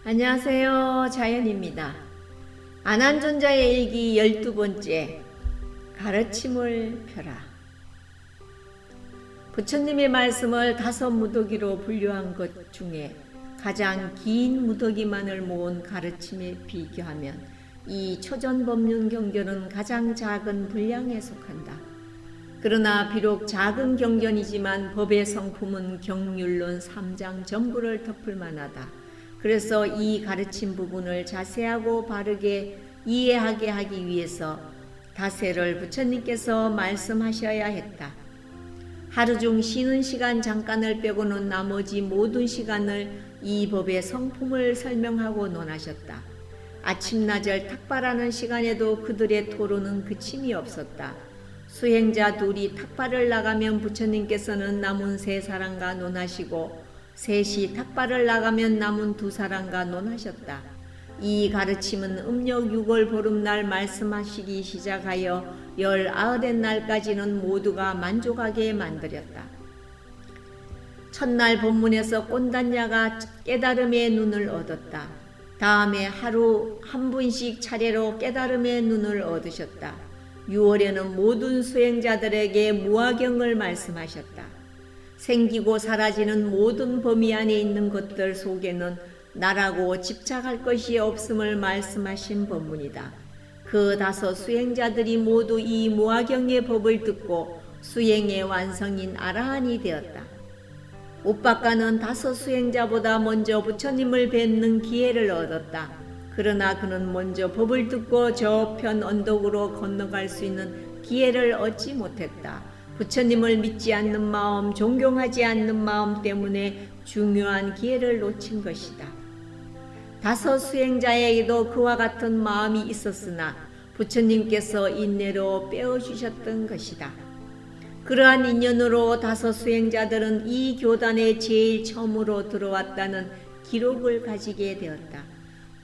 안녕하세요. 자연입니다. 안한존자의 일기 12번째 가르침을 펴라. 부처님의 말씀을 5무더기로 분류한 것 중에 가장 긴 무더기만을 모은 가르침에 비교하면 이 초전법륜경전은 가장 작은 분량에 속한다. 그러나 비록 작은 경전이지만 법의 성품은 경률론 3장 전부를 덮을 만하다. 그래서 이 가르침 부분을 자세하고 바르게 이해하게 하기 위해서 다세를 부처님께서 말씀하셔야 했다. 하루 중 쉬는 시간 잠깐을 빼고는 나머지 모든 시간을 이 법의 성품을 설명하고 논하셨다. 아침나절 탁발하는 시간에도 그들의 토론은 그침이 없었다. 수행자 둘이 탁발을 나가면 부처님께서는 남은 3사람과 논하시고 셋이 탁발을 나가면 남은 2사람과 논하셨다. 이 가르침은 음력 6월 보름날 말씀하시기 시작하여 19날까지는 모두가 만족하게 만들었다. 첫날 본문에서 꼰단야가 깨달음의 눈을 얻었다. 다음에 하루 한 분씩 차례로 깨달음의 눈을 얻으셨다. 6월에는 모든 수행자들에게 무아경을 말씀하셨다. 생기고 사라지는 모든 범위 안에 있는 것들 속에는 나라고 집착할 것이 없음을 말씀하신 법문이다. 그 5 수행자들이 모두 이 무아경의 법을 듣고 수행의 완성인 아라한이 되었다. 옥박가는 5 수행자보다 먼저 부처님을 뵙는 기회를 얻었다. 그러나 그는 먼저 법을 듣고 저편 언덕으로 건너갈 수 있는 기회를 얻지 못했다. 부처님을 믿지 않는 마음, 존경하지 않는 마음 때문에 중요한 기회를 놓친 것이다. 5 수행자에게도 그와 같은 마음이 있었으나 부처님께서 인내로 빼어주셨던 것이다. 그러한 인연으로 5 수행자들은 이 교단에 제일 처음으로 들어왔다는 기록을 가지게 되었다.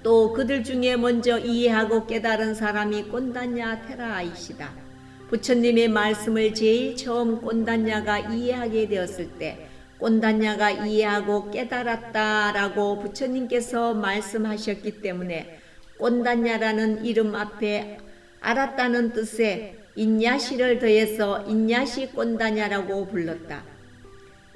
또 그들 중에 먼저 이해하고 깨달은 사람이 꼰단야 테라아이시다. 부처님의 말씀을 제일 처음 꼰단야가 이해하게 되었을 때 꼰단야가 이해하고 깨달았다라고 부처님께서 말씀하셨기 때문에 꼰단야라는 이름 앞에 알았다는 뜻의 인야시를 더해서 인야시 꼰단야라고 불렀다.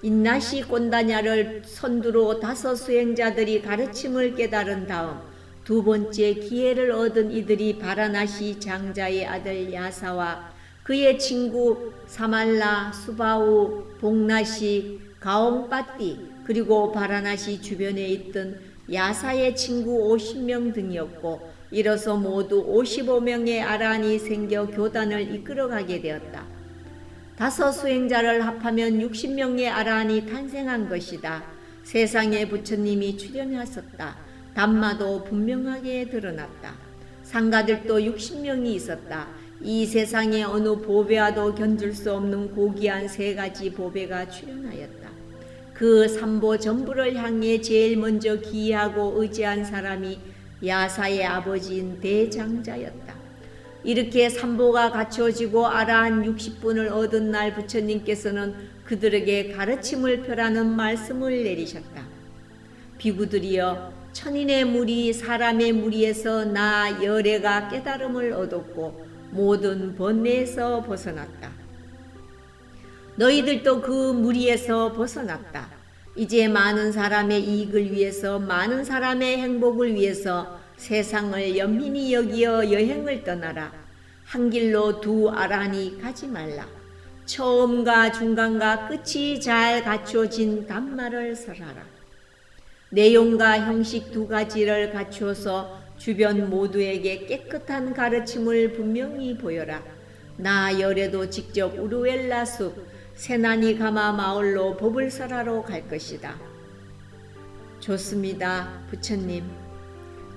인야시 꼰단야를 선두로 5 수행자들이 가르침을 깨달은 다음 2번째 기회를 얻은 이들이 바라나시 장자의 아들 야사와 그의 친구 사말라, 수바우, 복나시, 가옹빠띠 그리고 바라나시 주변에 있던 야사의 친구 50명 등이었고 이로써 모두 55명의 아라한이 생겨 교단을 이끌어가게 되었다. 5 수행자를 합하면 60명의 아라한이 탄생한 것이다. 세상에 부처님이 출현하셨다. 담마도 분명하게 드러났다. 상가들도 60명이 있었다. 이 세상에 어느 보배와도 견줄 수 없는 고귀한 3가지 보배가 출현하였다. 그 3보 전부를 향해 제일 먼저 기이하고 의지한 사람이 야사의 아버지인 대장자였다. 이렇게 3보가 갖춰지고 아라한 60분을 얻은 날 부처님께서는 그들에게 가르침을 펴라는 말씀을 내리셨다. 비구들이여, 천인의 무리 사람의 무리에서 나 열애가 깨달음을 얻었고 모든 번뇌에서 벗어났다. 너희들도 그 무리에서 벗어났다. 이제 많은 사람의 이익을 위해서 많은 사람의 행복을 위해서 세상을 연민히 여기어 여행을 떠나라. 한 길로 2 아라한이 가지 말라. 처음과 중간과 끝이 잘 갖춰진 담마를 설하라. 내용과 형식 2가지를 갖추어서 주변 모두에게 깨끗한 가르침을 분명히 보여라. 나 열에도 직접 우르웰라 숲 세나니 가마 마을로 법을 설하러 갈 것이다. 좋습니다, 부처님.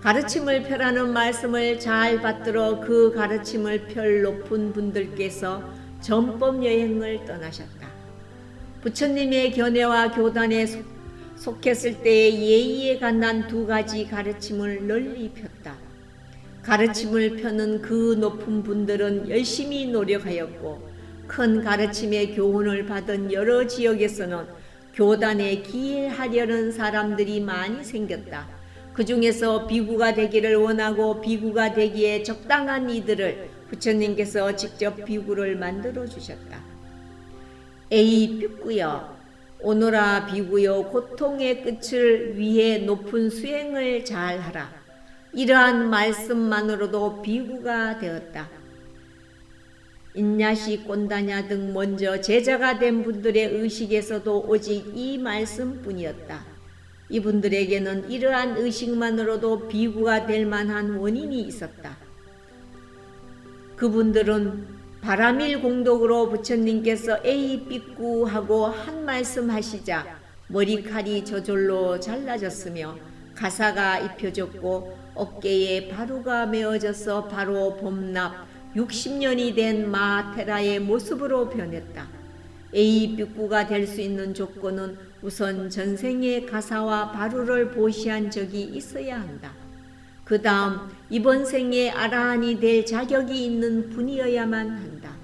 가르침을 펴라는 말씀을 잘 받들어 그 가르침을 펼 높은 분들께서 전법 여행을 떠나셨다. 부처님의 견해와 교단에 속했을 때의 예의에 관한 2가지 가르침을 널리 폈다. 가르침을 펴는 그 높은 분들은 열심히 노력하였고 큰 가르침의 교훈을 받은 여러 지역에서는 교단에 기일하려는 사람들이 많이 생겼다. 그 중에서 비구가 되기를 원하고 비구가 되기에 적당한 이들을 부처님께서 직접 비구를 만들어 주셨다. 에이 삐꾸여, 오노라 비구여, 고통의 끝을 위해 높은 수행을 잘하라. 이러한 말씀만으로도 비구가 되었다. 인야시 꼰다냐 등 먼저 제자가 된 분들의 의식에서도 오직 이 말씀뿐이었다. 이분들에게는 이러한 의식만으로도 비구가 될 만한 원인이 있었다. 그분들은 바라밀 공덕으로 부처님께서 에이 삐꾸 하고 한 말씀 하시자 머리칼이 저절로 잘라졌으며 가사가 입혀졌고 어깨에 바루가 메어져서 바로 봄납 60년이 된 마테라의 모습으로 변했다. 에이 삐꾸가 될 수 있는 조건은 우선 전생의 가사와 바루를 보시한 적이 있어야 한다. 그 다음 이번 생에 아라한이 될 자격이 있는 분이어야만 한다.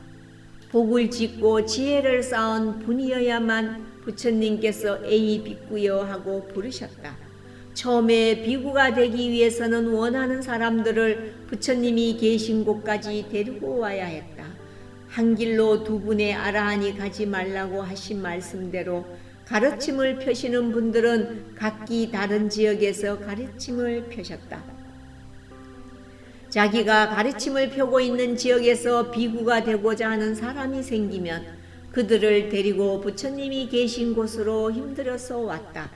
복을 짓고 지혜를 쌓은 분이어야만 부처님께서 에이 삐꾸여 하고 부르셨다. 처음에 비구가 되기 위해서는 원하는 사람들을 부처님이 계신 곳까지 데리고 와야 했다. 한 길로 두 분의 아라한이 가지 말라고 하신 말씀대로 가르침을 펴시는 분들은 각기 다른 지역에서 가르침을 펴셨다. 자기가 가르침을 펴고 있는 지역에서 비구가 되고자 하는 사람이 생기면 그들을 데리고 부처님이 계신 곳으로 힘들어서 왔다.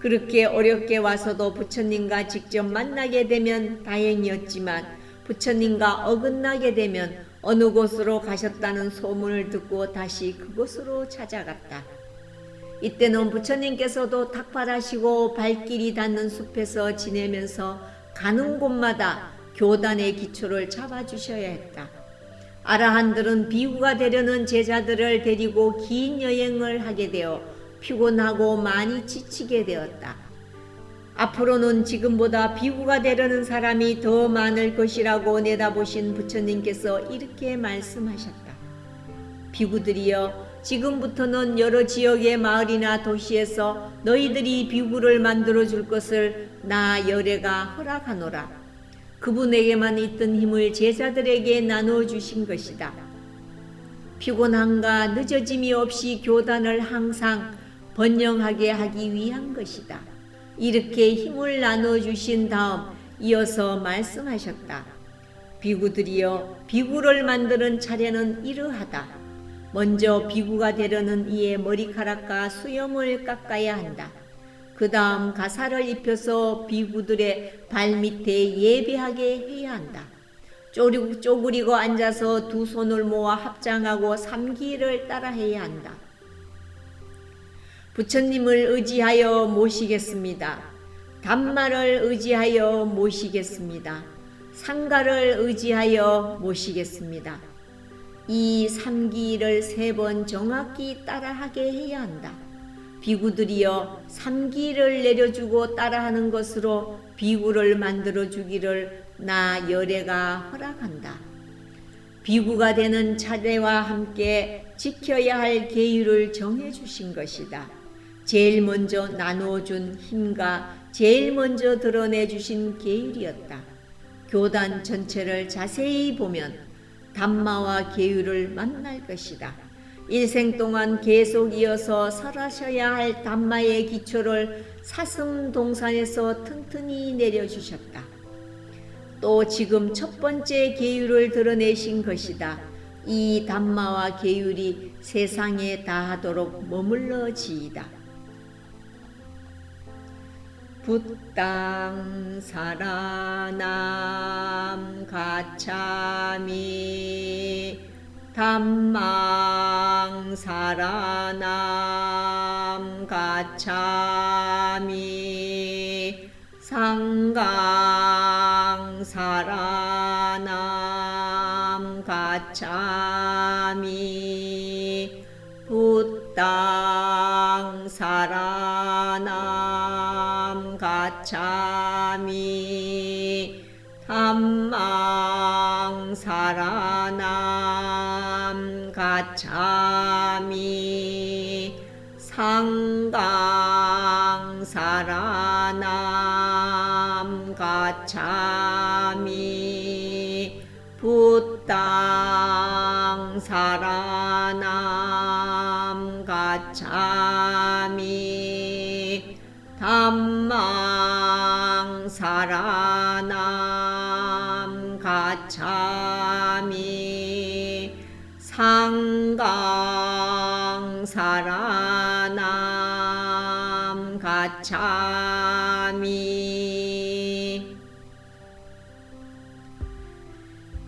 그렇게 어렵게 와서도 부처님과 직접 만나게 되면 다행이었지만 부처님과 어긋나게 되면 어느 곳으로 가셨다는 소문을 듣고 다시 그곳으로 찾아갔다. 이때는 부처님께서도 탁발하시고 발길이 닿는 숲에서 지내면서 가는 곳마다 교단의 기초를 잡아주셔야 했다. 아라한들은 비구가 되려는 제자들을 데리고 긴 여행을 하게 되어 피곤하고 많이 지치게 되었다. 앞으로는 지금보다 비구가 되려는 사람이 더 많을 것이라고 내다보신 부처님께서 이렇게 말씀하셨다. 비구들이여, 지금부터는 여러 지역의 마을이나 도시에서 너희들이 비구를 만들어 줄 것을 나 열애가 허락하노라. 그분에게만 있던 힘을 제자들에게 나누어 주신 것이다. 피곤함과 늦어짐이 없이 교단을 항상 번영하게 하기 위한 것이다. 이렇게 힘을 나누어 주신 다음 이어서 말씀하셨다. 비구들이여, 비구를 만드는 차례는 이러하다. 먼저 비구가 되려는 이의 머리카락과 수염을 깎아야 한다. 그 다음 가사를 입혀서 비구들의 발밑에 예배하게 해야 한다. 쪼그리고 앉아서 두 손을 모아 합장하고 삼기를 따라해야 한다. 부처님을 의지하여 모시겠습니다. 담마를 의지하여 모시겠습니다. 상가를 의지하여 모시겠습니다. 이 삼기를 3번 정확히 따라하게 해야 한다. 비구들이여, 삼기를 내려주고 따라하는 것으로 비구를 만들어 주기를 나 열애가 허락한다. 비구가 되는 차례와 함께 지켜야 할 계율을 정해 주신 것이다. 제일 먼저 나누어준 힘과 제일 먼저 드러내 주신 계율이었다. 교단 전체를 자세히 보면 담마와 계율을 만날 것이다. 일생 동안 계속 이어서 설하셔야 할 담마의 기초를 사슴동산에서 튼튼히 내려주셨다. 또 지금 첫 번째 계율을 드러내신 것이다. 이 담마와 계율이 세상에 다하도록 머물러지이다. 붓당 사라남 가차미 담망 사라남 가차미 상강 사라남 가차미 붓당 사라남 가차미 담망 사라남 가차미 상강 사라남 가차미 붓당 사라남 가차미 담망 사라남 가차미 상강 사라남 가차미.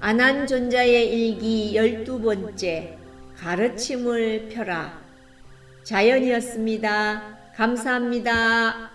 아난존자의 일기 12번째. 가르침을 펴라. 자연이었습니다. 감사합니다.